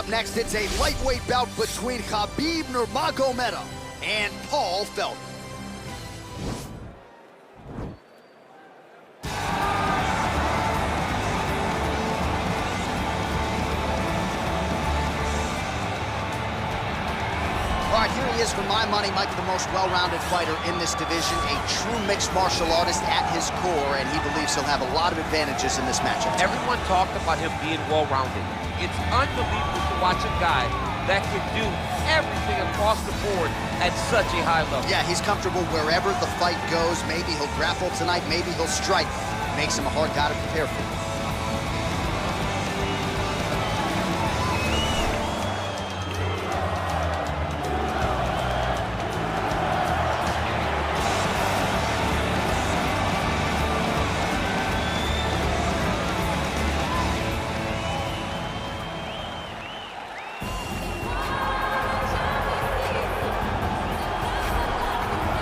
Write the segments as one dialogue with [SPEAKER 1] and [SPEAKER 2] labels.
[SPEAKER 1] up next, it's a lightweight bout between Khabib Nurmagomedov and Paul Felder. All right, here he is, for my money, Mike, the most well-rounded fighter in this division, a true mixed martial artist at his core, and he believes he'll have a lot of advantages in this matchup.
[SPEAKER 2] Everyone talked about him being well-rounded. It's unbelievable to watch a guy that can do everything across the board at such a high level.
[SPEAKER 1] Yeah, he's comfortable wherever the fight goes. Maybe he'll grapple tonight, maybe he'll strike. Makes him a hard guy to prepare for.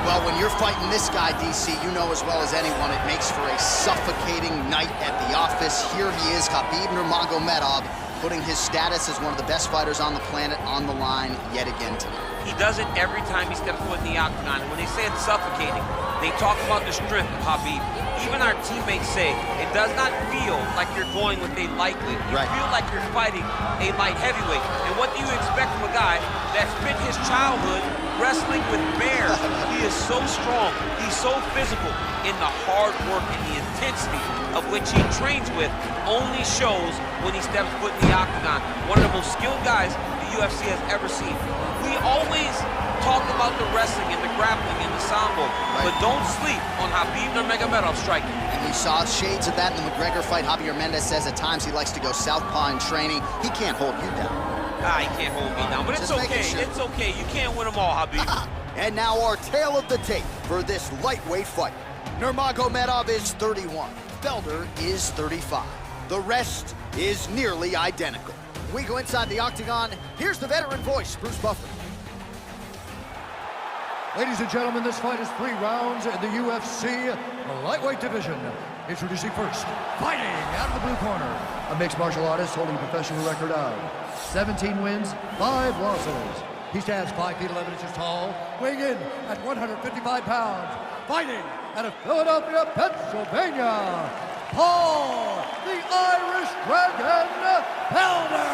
[SPEAKER 1] Well, when you're fighting this guy, DC, you know as well as anyone, it makes for a suffocating night at the office. Here he is, Khabib Nurmagomedov, putting his status as one of the best fighters on the planet on the line yet again tonight.
[SPEAKER 2] He does it every time he steps foot in the octagon. And when they say it's suffocating, they talk about the strength of Khabib. Even our teammates say it does not feel like you're going with a lightweight. You feel like you're fighting a light heavyweight. And what do you expect from a guy that spent his childhood wrestling with bears? He is so strong, he's so physical, in the hard work and the intensity of which he trains with only shows when he steps foot in the octagon. One of the most skilled guys the UFC has ever seen. We always talk about the wrestling and the grappling and the sambo, but don't sleep on Khabib Nurmagomedov striking. And we saw shades of that in the McGregor fight. Javier Mendez says at times he likes to go southpaw in training. He can't hold you down. He can't hold me down, but it's okay. Sure. It's okay. You can't win them all, Khabib.
[SPEAKER 1] And now our tale of the tape for this lightweight fight. Nurmagomedov is 31. Felder is 35. The rest is nearly identical. We go inside the octagon. Here's the veteran voice, Bruce Buffer.
[SPEAKER 3] Ladies and gentlemen, this fight is 3 rounds in the UFC lightweight division. Introducing first, fighting out of the blue corner, a mixed martial artist holding a professional record of 17 wins, 5 losses. He stands 5 feet 11 inches tall, weighing in at 155 pounds. Fighting out of Philadelphia, Pennsylvania, Paul, the Irish Dragon, Felder.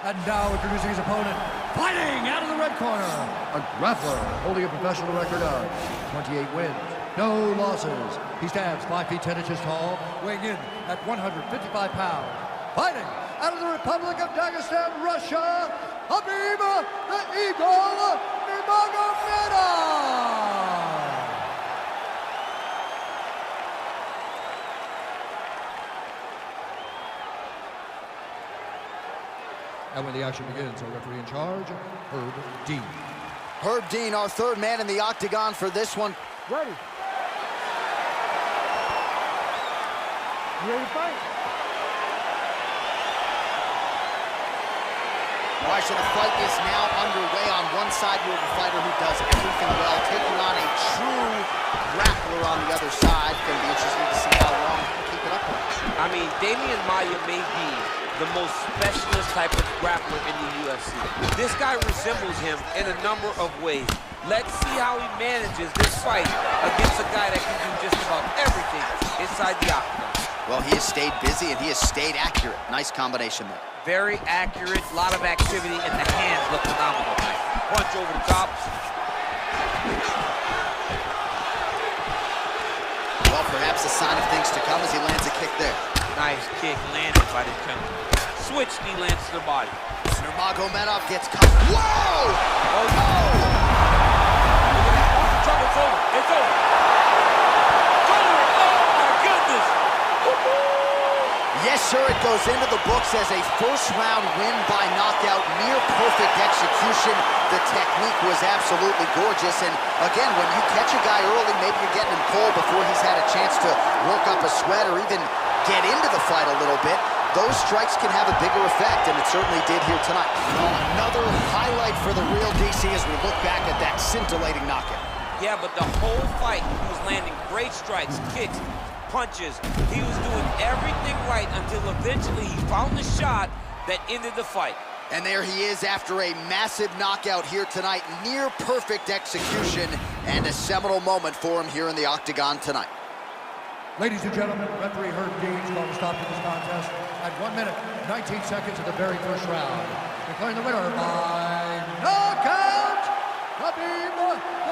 [SPEAKER 3] And now introducing his opponent, fighting out of the red corner, a grappler holding a professional record of 28 wins, no losses. He stands 5 feet 10 inches tall, weighing in at 155 pounds. Fighting out of the Republic of Dagestan, Russia, Khabib the Eagle Nurmagomedov. And when the action begins, our referee in charge, Herb Dean.
[SPEAKER 1] Herb Dean, our third man in the octagon for this one.
[SPEAKER 4] Ready. You ready to fight?
[SPEAKER 1] All right, so the fight is now underway. On one side, you have a fighter who does everything well, taking on a true grappler on the other side. Going to be interesting to see how long he can keep it up with.
[SPEAKER 2] I mean, Damian Maia may be the most specialist type of grappler in the UFC. This guy resembles him in a number of ways. Let's see how he manages this fight against a guy that can do just about everything inside the octagon.
[SPEAKER 1] Well, he has stayed busy and he has stayed accurate. Nice combination there.
[SPEAKER 2] Very accurate, a lot of activity, and the hands look phenomenal. Nice punch over the top.
[SPEAKER 1] Well, perhaps a sign of things to come as he lands a kick there.
[SPEAKER 2] Nice kick landed by this gentleman. Switch knee lands to the body.
[SPEAKER 1] Nurmagomedov gets caught. Whoa!
[SPEAKER 2] Oh, no! Look at that. Trouble's over. It's over. Oh, my goodness!
[SPEAKER 1] Yes, sir, it goes into the books as a first-round win by knockout. Near perfect execution. The technique was absolutely gorgeous. And again, when you catch a guy early, maybe you're getting him cold before he's had a chance to work up a sweat or even get into the fight a little bit. those strikes can have a bigger effect, and it certainly did here tonight. Another highlight for the real DC as we look back at that scintillating knockout.
[SPEAKER 2] Yeah, but the whole fight, he was landing great strikes, kicks, punches. He was doing everything right until eventually he found the shot that ended the fight.
[SPEAKER 1] And there he is after a massive knockout here tonight. Near perfect execution and a seminal moment for him here in the octagon tonight.
[SPEAKER 3] Ladies and gentlemen, referee Herb Dean's going to stop to this contest at 1 minute, 19 seconds of the very first round. Declaring the winner by knockout, Khabib.